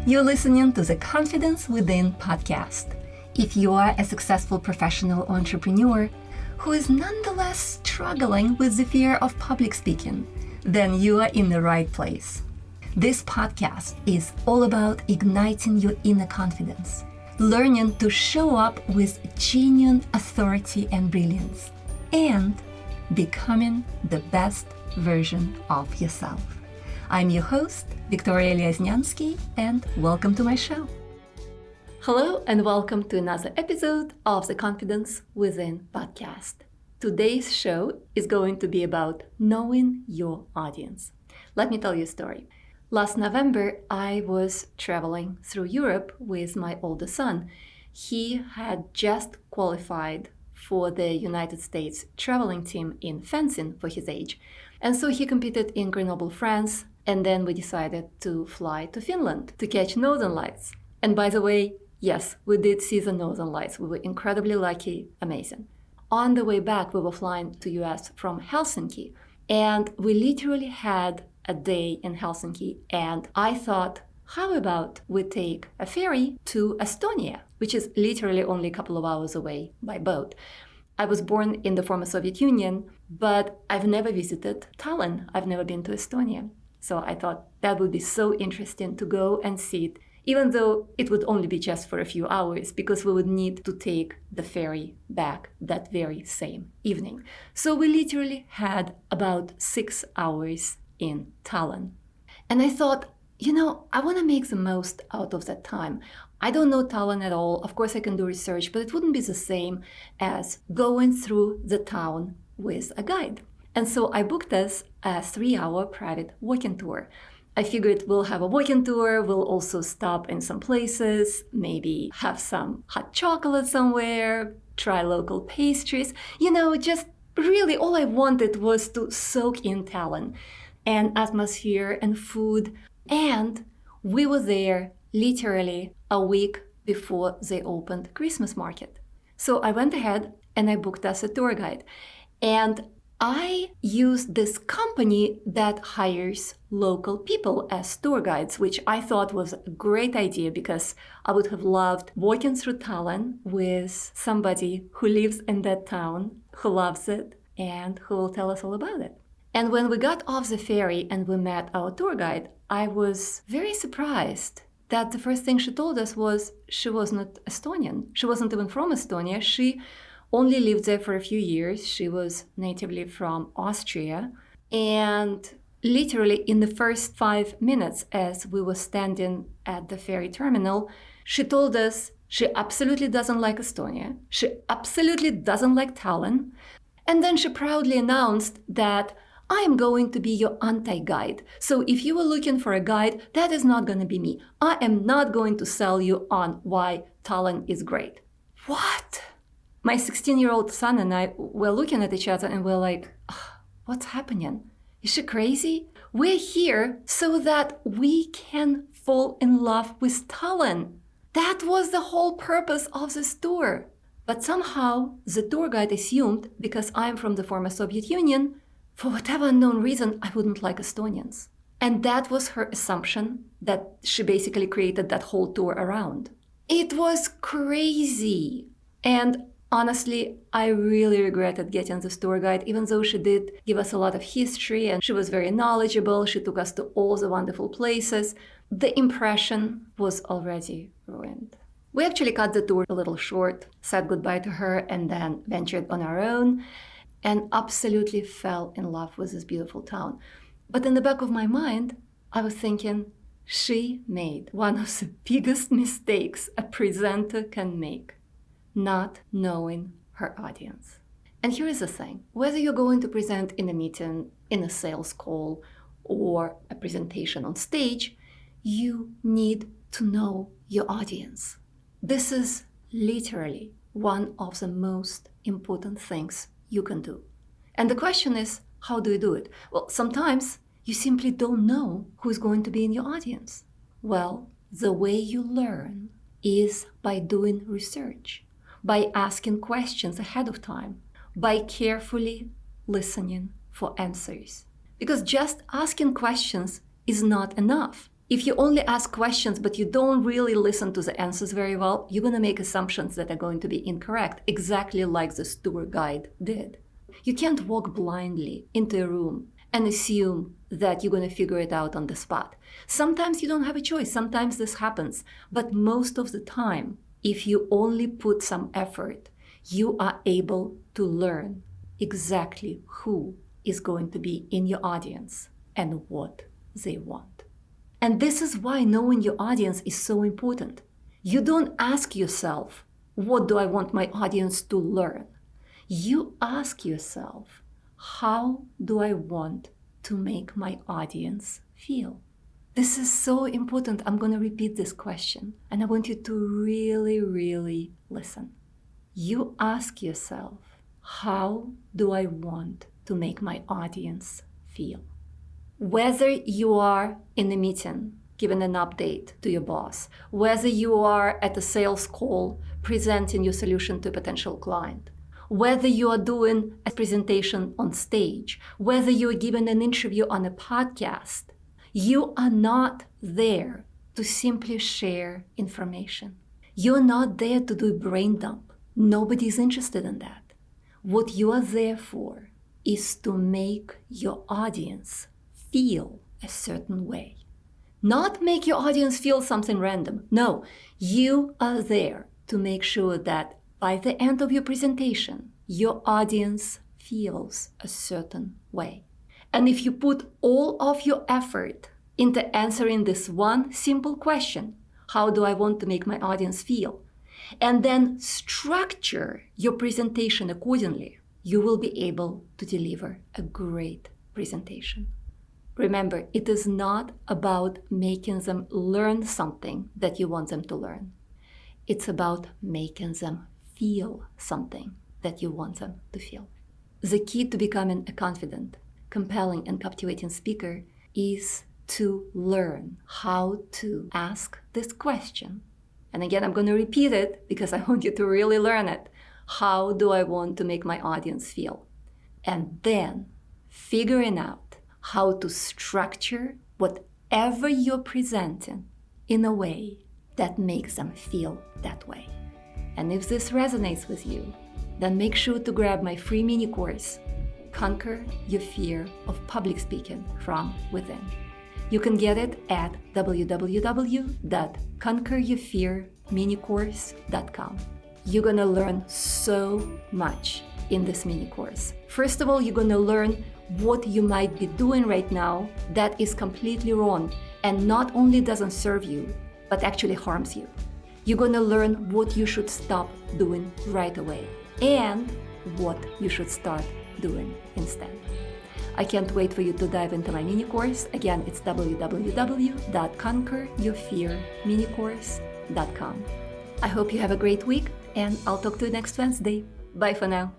You're listening to the Confidence Within podcast. If you are a successful professional entrepreneur who is nonetheless struggling with the fear of public speaking, then you are in the right place. This podcast is all about igniting your inner confidence, learning to show up with genuine authority and brilliance, and becoming the best version of yourself. I'm your host, Victoria Lyazniansky, and welcome to my show. Hello, and welcome to another episode of the Confidence Within podcast. Today's show is going to be about knowing your audience. Let me tell you a story. Last November, I was traveling through Europe with my older son. He had just qualified for the United States traveling team in fencing for his age. And so he competed in Grenoble, France, and then we decided to fly to Finland to catch Northern Lights. And by the way, yes, we did see the Northern Lights. We were incredibly lucky, amazing. On the way back, we were flying to US from Helsinki, and we literally had a day in Helsinki, and I thought, how about we take a ferry to Estonia, which is literally only a couple of hours away by boat. I was born in the former Soviet Union, but I've never visited Tallinn. I've never been to Estonia. So I thought that would be so interesting to go and see it, even though it would only be just for a few hours, because we would need to take the ferry back that very same evening. So we literally had about 6 hours in Tallinn. And I thought, I want to make the most out of that time. I don't know Tallinn at all. Of course, I can do research, but it wouldn't be the same as going through the town with a guide. And so I booked us a 3-hour private walking tour. I figured we'll have a walking tour, we'll also stop in some places, maybe have some hot chocolate somewhere, try local pastries. Just really all I wanted was to soak in Tallinn and atmosphere and food. And we were there literally a week before they opened Christmas market. So I went ahead and I booked us a tour guide. And I used this company that hires local people as tour guides, which I thought was a great idea because I would have loved walking through Tallinn with somebody who lives in that town, who loves it, and who will tell us all about it. And when we got off the ferry and we met our tour guide, I was very surprised that the first thing she told us was she was not Estonian. She wasn't even from Estonia. She only lived there for a few years. She was natively from Austria. And literally in the first 5 minutes as we were standing at the ferry terminal, she told us she absolutely doesn't like Estonia. She absolutely doesn't like Tallinn. And then she proudly announced that I am going to be your anti-guide. So if you were looking for a guide, that is not going to be me. I am not going to sell you on why Tallinn is great. What? My 16-year-old son and I were looking at each other and we're like, what's happening? Is she crazy? We're here so that we can fall in love with Tallinn. That was the whole purpose of this tour. But somehow the tour guide assumed, because I'm from the former Soviet Union, for whatever unknown reason, I wouldn't like Estonians. And that was her assumption that she basically created that whole tour around. It was crazy. And honestly, I really regretted getting this tour guide, even though she did give us a lot of history and she was very knowledgeable. She took us to all the wonderful places. The impression was already ruined. We actually cut the tour a little short, said goodbye to her, and then ventured on our own, and absolutely fell in love with this beautiful town. But in the back of my mind, I was thinking, she made one of the biggest mistakes a presenter can make, not knowing her audience. And here is the thing, whether you're going to present in a meeting, in a sales call, or a presentation on stage, you need to know your audience. This is literally one of the most important things you can do. And the question is, how do you do it? Well, sometimes you simply don't know who's going to be in your audience. Well, the way you learn is by doing research, by asking questions ahead of time, by carefully listening for answers. Because just asking questions is not enough. If you only ask questions but you don't really listen to the answers very well, you're going to make assumptions that are going to be incorrect, exactly like this tour guide did. You can't walk blindly into a room and assume that you're going to figure it out on the spot. Sometimes you don't have a choice. Sometimes this happens. But most of the time, if you only put some effort, you are able to learn exactly who is going to be in your audience and what they want. And this is why knowing your audience is so important. You don't ask yourself, what do I want my audience to learn? You ask yourself, how do I want to make my audience feel? This is so important. I'm going to repeat this question, and I want you to really, really listen. You ask yourself, how do I want to make my audience feel? Whether you are in a meeting giving an update to your boss, whether you are at a sales call presenting your solution to a potential client, whether you are doing a presentation on stage, whether you are giving an interview on a podcast, you are not there to simply share information. You're not there to do a brain dump. Nobody's interested in that. What you are there for is to make your audience feel a certain way. Not make your audience feel something random. No, you are there to make sure that by the end of your presentation, your audience feels a certain way. And if you put all of your effort into answering this one simple question, how do I want to make my audience feel? And then structure your presentation accordingly, you will be able to deliver a great presentation. Remember, it is not about making them learn something that you want them to learn. It's about making them feel something that you want them to feel. The key to becoming a confident, compelling, and captivating speaker is to learn how to ask this question. And again, I'm going to repeat it because I want you to really learn it. How do I want to make my audience feel? And then figuring out how to structure whatever you're presenting in a way that makes them feel that way. And if this resonates with you, then make sure to grab my free mini course, Conquer Your Fear of Public Speaking from Within. You can get it at www.conqueryourfearminicourse.com. You're going to learn so much in this mini course. First of all, you're going to learn what you might be doing right now that is completely wrong and not only doesn't serve you, but actually harms you. You're going to learn what you should stop doing right away and what you should start doing instead. I can't wait for you to dive into my mini course. Again, it's www.conqueryourfearminicourse.com. I hope you have a great week, and I'll talk to you next Wednesday. Bye for now.